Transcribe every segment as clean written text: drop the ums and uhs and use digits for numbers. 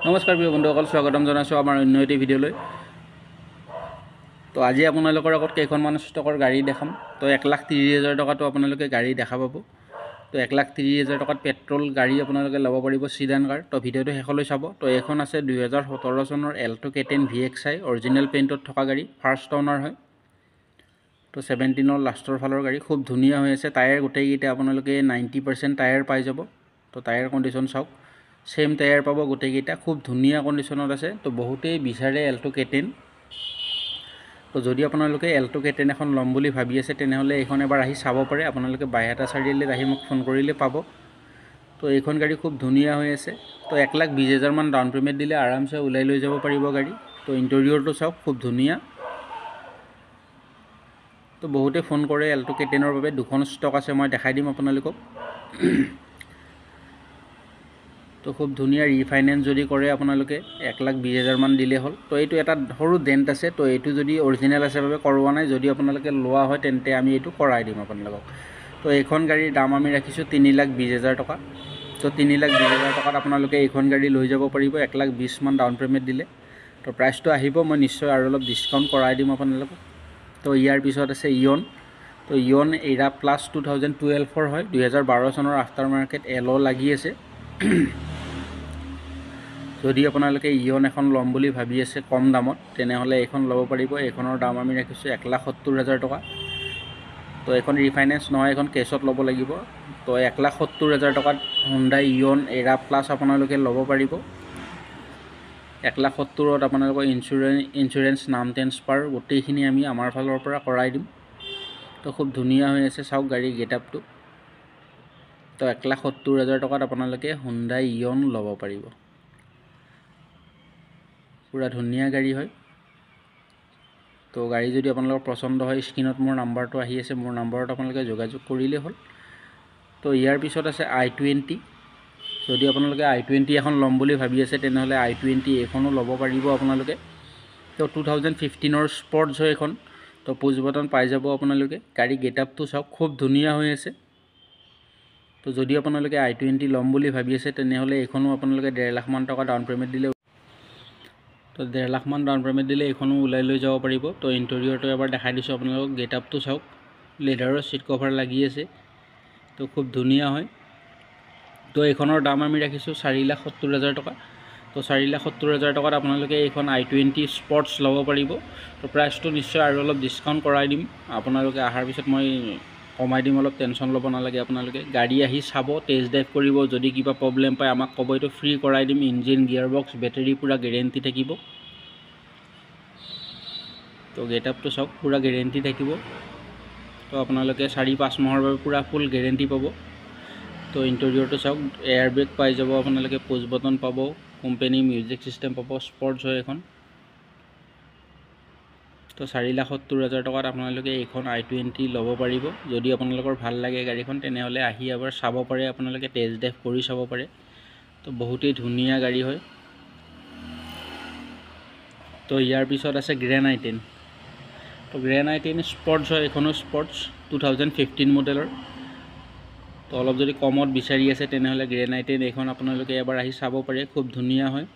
নমস্কাৰ প্ৰিয় বন্ধুসকল, স্বাগতম জনাইছোঁ আমাৰ অন্য এটি ভিডিঅ'লৈ। তো আজি আপোনালোকৰ আগত কেইখনমান ষ্টকৰ গাড়ী দেখাম। তো 1,30,000 টকাটো আপোনালোকে গাড়ী দেখা পাব। তো 1,30,000 টকাত পেট্ৰল গাড়ী আপোনালোকে ল'ব পাৰিব, চিডান কাৰ। তো ভিডিঅ'টো শেষলৈ চাব। তো এইখন আছে 2017 চনৰ এল্টো K10 VXI অৰিজিনেল পেইণ্টত থকা গাড়ী, ফাৰ্ষ্ট অনাৰ হয়। তো 17ৰ লাষ্টৰ ফালৰ গাড়ী, খুব ধুনীয়া হৈ আছে। টায়াৰ গোটেইকেইটা আপোনালোকে 90% টায়াৰ পাই যাব। তো টায়াৰ কণ্ডিশ্যন চাওক, সেম টায়াৰ পাব গোটেইকেইটা, খুব ধুনীয়া কণ্ডিশ্যনত আছে। তো বহুতেই বিচাৰে এল্টো K10। তো যদি আপোনালোকে এল্টো K10 এখন ল'ম বুলি ভাবি আছে তেনেহ'লে এইখন এবাৰ আহি চাব পাৰে। আপোনালোকে বাইহাটা চাৰিআলিত আহি মোক ফোন কৰিলে পাব। তো এইখন গাড়ী খুব ধুনীয়া হৈ আছে। তো 1,20,000 মান ডাউন পে'মেণ্ট দিলে আৰামছে ওলাই লৈ যাব পাৰিব গাড়ী। তো ইণ্টেৰিয়ৰটো চাওক, খুব ধুনীয়া। তো বহুতে ফোন কৰে এল্টো K10ৰ বাবে, দুখন ষ্টক আছে, মই দেখাই দিম আপোনালোকক। তো খুব ধুনীয়া। ৰিফাইনেন্স যদি কৰে আপোনালোকে 1,20,000 মান দিলে হ'ল। তো এইটো এটা সৰু ডেণ্ট আছে, তো এইটো যদি অৰিজিনেল আছে বাবে কৰোৱা নাই। যদি আপোনালোকে লোৱা হয় তেন্তে আমি এইটো কৰাই দিম আপোনালোকক। তো এইখন গাড়ীৰ দাম আমি ৰাখিছোঁ 3,20,000 টকা। তো 3,20,000 টকাত আপোনালোকে এইখন গাড়ী লৈ যাব পাৰিব 1,20,000 মান ডাউন পে'মেণ্ট দিলে। তো প্ৰাইচটো আহিব, মই নিশ্চয় আৰু অলপ ডিছকাউণ্ট কৰাই দিম আপোনালোকক। তো ইয়াৰ পিছত আছে ইয়ন। তো ইয়ন এৰা প্লাছ 2012ৰ হয়, 2012 চনৰ আফটাৰ মাৰ্কেট এল' লাগি আছে। যদি আপোনালোকে ইয়ন এখন ল'ম বুলি ভাবি আছে কম দামত, তেনেহ'লে এইখন ল'ব পাৰিব। এইখনৰ দাম আমি ৰাখিছোঁ 1,70,000 টকা। তো এইখন ৰিফাইনেন্স নহয়, এইখন কেছত ল'ব লাগিব। তো 1,70,000 টকাত হুণ্ডাই ইয়ন এৰা প্লাছ আপোনালোকে ল'ব পাৰিব। 1,70,000ত আপোনালোকৰ ইঞ্চুৰেঞ্চ, নাম ট্ৰেন্সফাৰ গোটেইখিনি আমি আমাৰ ফালৰ পৰা কৰাই দিম। তো খুব ধুনীয়া হৈ আছে, চাওক গাড়ীৰ গেটআপটো। তো 1,70,000 টকাত আপোনালোকে হুণ্ডাই ইয়ন ল'ব পাৰিব। পুৰা ধুনীয়া গাড়ী হয়। তো গাড়ী যদি আপোনালোকৰ পচন্দ হয়, স্ক্ৰীণত মোৰ নাম্বাৰটো আহি আছে, মোৰ নাম্বাৰত আপোনালোকে যোগাযোগ কৰিলেই হ'ল। তো ইয়াৰ পিছত আছে i20। যদি আপোনালোকে i20 এখন ল'ম বুলি ভাবি আছে তেনেহ'লে i20 এইখনো ল'ব পাৰিব আপোনালোকে। তো 2015ৰ স্পৰ্টছ হয় এইখন। তো পুছ বটন পাই যাব আপোনালোকে। গাড়ী গেটআপটো চাওক, খুব ধুনীয়া হৈ আছে। তো যদি আপোনালোকে i20 ল'ম বুলি ভাবি আছে তেনেহ'লে এইখনো আপোনালোকে 1,50,000 মান টকা ডাউন পে'মেণ্ট দিলে, তো 1,50,000 মান ডাউন পে'মেণ্ট দিলে এইখনো ওলাই লৈ যাব পাৰিব। তো ইণ্টেৰিয়ৰটো এবাৰ দেখাই দিছোঁ আপোনালোকক। গেটআপটো চাওক, লেডাৰৰ ছিট কভাৰ লাগি আছে। তো খুব ধুনীয়া হয়। তো এইখনৰ দাম আমি ৰাখিছোঁ 4,70,000 টকা। তো 4,70,000 টকাত আপোনালোকে এইখন i20 স্পৰ্টছ ল'ব পাৰিব। তো প্ৰাইচটো নিশ্চয় আৰু অলপ ডিছকাউণ্ট কৰাই দিম। আপোনালোকে অহাৰ পিছত মই কমাই দিম অলপ, টেনশ্যন ল'ব নালাগে আপোনালোকে। গাড়ী আহি চাব, টেষ্ট ড্ৰাইভ কৰিব। যদি কিবা প্ৰব্লেম পায় আমাক ক'ব, এইটো ফ্ৰী কৰাই দিম। ইঞ্জিন, গিয়াৰ বক্স, বেটেৰী পূৰা গেৰেণ্টি থাকিব। তো গেটআপটো চাওক, পূৰা গেৰেণ্টি থাকিব। তো আপোনালোকে 4-5 মাহৰ বাবে পূৰা ফুল গেৰেণ্টি পাব। তো ইণ্টেৰিয়ৰটো চাওক, এয়াৰ বেগ পাই যাব আপোনালোকে, পুছ বটন পাব, কোম্পানী মিউজিক ছিষ্টেম পাব। স্পৰ্টছ হয় এইখন। তো 4,70,000 টকাত আপোনালোকে এইখন i20 ল'ব পাৰিব। যদি আপোনালোকৰ ভাল লাগে গাড়ীখন তেনেহ'লে আহি এবাৰ চাব পাৰে, আপোনালোকে টেষ্ট ড্ৰাইভ কৰি চাব পাৰে। তো বহুতেই ধুনীয়া গাড়ী হয়। তো ইয়াৰ পিছত আছে গ্ৰেণ্ড i10। তো গ্ৰেণ্ড i10 স্পৰ্টছ হয়, এইখনো স্পৰ্টছ 2015 মডেলৰ। তো অলপ যদি কমত বিচাৰি আছে তেনেহ'লে গ্ৰেণ্ড i10 এইখন আপোনালোকে এবাৰ আহি চাব পাৰে, খুব ধুনীয়া হয়।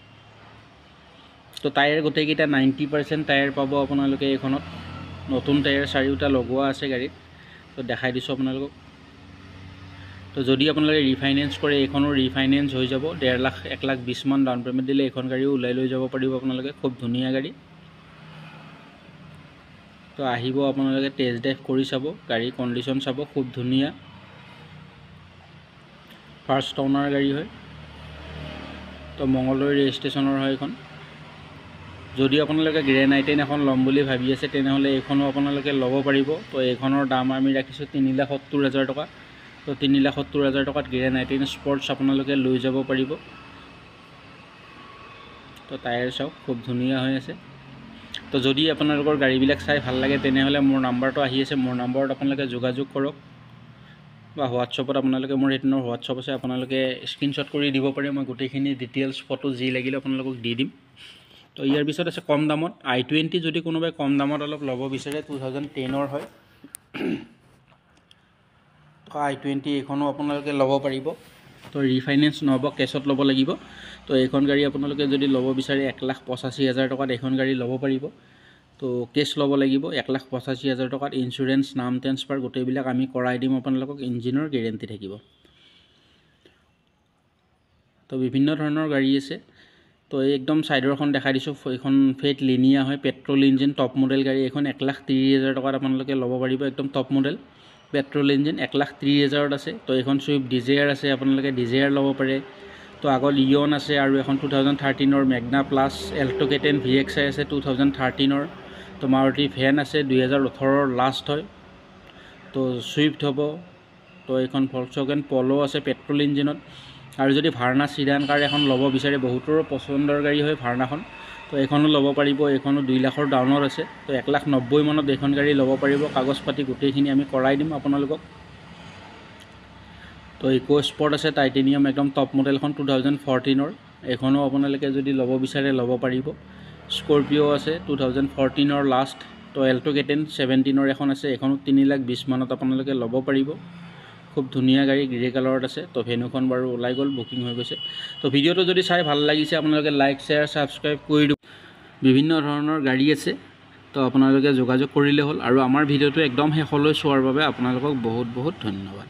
তো টায়াৰ গোটেইকেইটা 90% টায়াৰ পাব আপোনালোকে এইখনত। নতুন টায়াৰ 4টা লগোৱা আছে গাড়ীত। তো দেখাই দিছোঁ আপোনালোকক। তো যদি আপোনালোকে ৰিফাইনেন্স কৰে এইখনো ৰিফাইনেন্স হৈ যাব। 1,50,000 1,20,000 মান ডাউন পে'মেণ্ট দিলে এইখন গাড়ীও ওলাই লৈ যাব পাৰিব আপোনালোকে। খুব ধুনীয়া গাড়ী। তো আহিব আপোনালোকে, টেষ্ট ড্ৰাইভ কৰি চাব, গাড়ীৰ কণ্ডিশ্যন চাব, খুব ধুনীয়া। ফাৰ্ষ্ট অনাৰ গাড়ী হয়। তো মঙলদৈ ৰেজিষ্ট্ৰেশ্যনৰ হয় এইখন। যদি আপোনালোকে গ্ৰেণ্ড i10 এখন ল'ম বুলি ভাবি আছে তেনেহ'লে এইখনো আপোনালোকে ল'ব পাৰিব। তো এইখনৰ দাম আমি ৰাখিছোঁ 3,70,000 টকা। তো 3,70,000 টকাত গ্ৰেণ্ড i10 স্পৰ্টছ আপোনালোকে লৈ যাব পাৰিব। তো টায়াৰ চাওক, খুব ধুনীয়া হৈ আছে। তো যদি আপোনালোকৰ গাড়ীবিলাক চাই ভাল লাগে তেনেহ'লে মোৰ নাম্বাৰটো আহি আছে, মোৰ নাম্বাৰত আপোনালোকে যোগাযোগ কৰক। বা হোৱাটছআপত আপোনালোকে, মোৰ এইটো হোৱাটছআপ আছে, আপোনালোকে স্ক্ৰীনশ্বট কৰি দিব পাৰে। মই গোটেইখিনি ডিটেইলছ, ফটো যি লাগিলে আপোনালোকক দি দিম। তো ইয়াৰ পিছত আছে কম দামত i20। যদি কোনোবাই কম দামত অলপ ল'ব বিচাৰে, 2010ৰ হয়। তো i20 এইখনো আপোনালোকে ল'ব পাৰিব। তো ৰিফাইনেন্স নহ'ব, কেছত ল'ব লাগিব। তো এইখন গাড়ী আপোনালোকে যদি ল'ব বিচাৰে 1,85,000 টকাত এইখন গাড়ী ল'ব পাৰিব। তো কেছ ল'ব লাগিব 1,85,000 টকাত। ইঞ্চুৰেঞ্চ, নাম ট্ৰেন্সফাৰ গোটেইবিলাক আমি কৰাই দিম আপোনালোকক, ইঞ্জিনৰ গেৰেণ্টি থাকিব। তো বিভিন্ন ধৰণৰ গাড়ী আছে। তো এই একদম ছাইডৰখন দেখাই দিছোঁ, এইখন ফেট লিনিয়া হয়, পেট্ৰল ইঞ্জিন, টপ মডেল গাড়ী। এইখন 1,30,000 টকাত আপোনালোকে ল'ব পাৰিব, একদম টপ মডেল পেট্ৰল ইঞ্জিন 1,30,000ত আছে। তো এইখন চুইফ্ট ডিজায়াৰ আছে, আপোনালোকে ডিজায়াৰ ল'ব পাৰে। তো আগত ইয়ন আছে আৰু এখন 2013ৰ Magna plus, Alto K10 VXI আছে 2013ৰ। তো মাৰুতি ভেন আছে 2018ৰ লাষ্ট হয়। তো চুইফ্ট হ'ব। তো এইখন ভলক্সৱাগেন পল' আছে পেট্ৰল ইঞ্জিনত। আৰু যদি ভাৰ্না চিডান কাৰ এখন ল'ব বিচাৰে, বহুতৰ পচন্দৰ গাড়ী হয় ভাৰ্নাখন, তো এইখনো ল'ব পাৰিব। এইখনো 2 লাখৰ ডাউনত আছে। তো 1,90,000 মানত এইখন গাড়ী ল'ব পাৰিব। কাগজ পাতি গোটেইখিনি আমি কৰাই দিম আপোনালোকক। তো ইকো স্পৰ্ট আছে টাইটেনিয়াম, একদম টপ মডেলখন 2014ৰ। এইখনো আপোনালোকে যদি ল'ব বিচাৰে ল'ব পাৰিব। স্কৰপিঅ' আছে 2014ৰ লাষ্ট। তো এল্টো K10 17ৰ এখন আছে, এইখনো 3,20,000 মানত আপোনালোকে ল'ব পাৰিব। খুব ধুনীয়া গাড়ী, গ্ৰে কালাৰত আছে। তো ভেনুখন বাৰু ওলাই গ'ল, বুকিং হৈ গৈছে। তো ভিডিঅ'টো যদি চাই ভাল লাগিছে আপোনালোকে লাইক, শ্বেয়াৰ, ছাবস্ক্ৰাইব কৰি দিব। বিভিন্ন ধৰণৰ গাড়ী আছে, তো আপোনালোকে যোগাযোগ কৰিলে হ'ল। আৰু আমাৰ ভিডিঅ'টো একদম শেষলৈ চোৱাৰ বাবে আপোনালোকক বহুত বহুত ধন্যবাদ।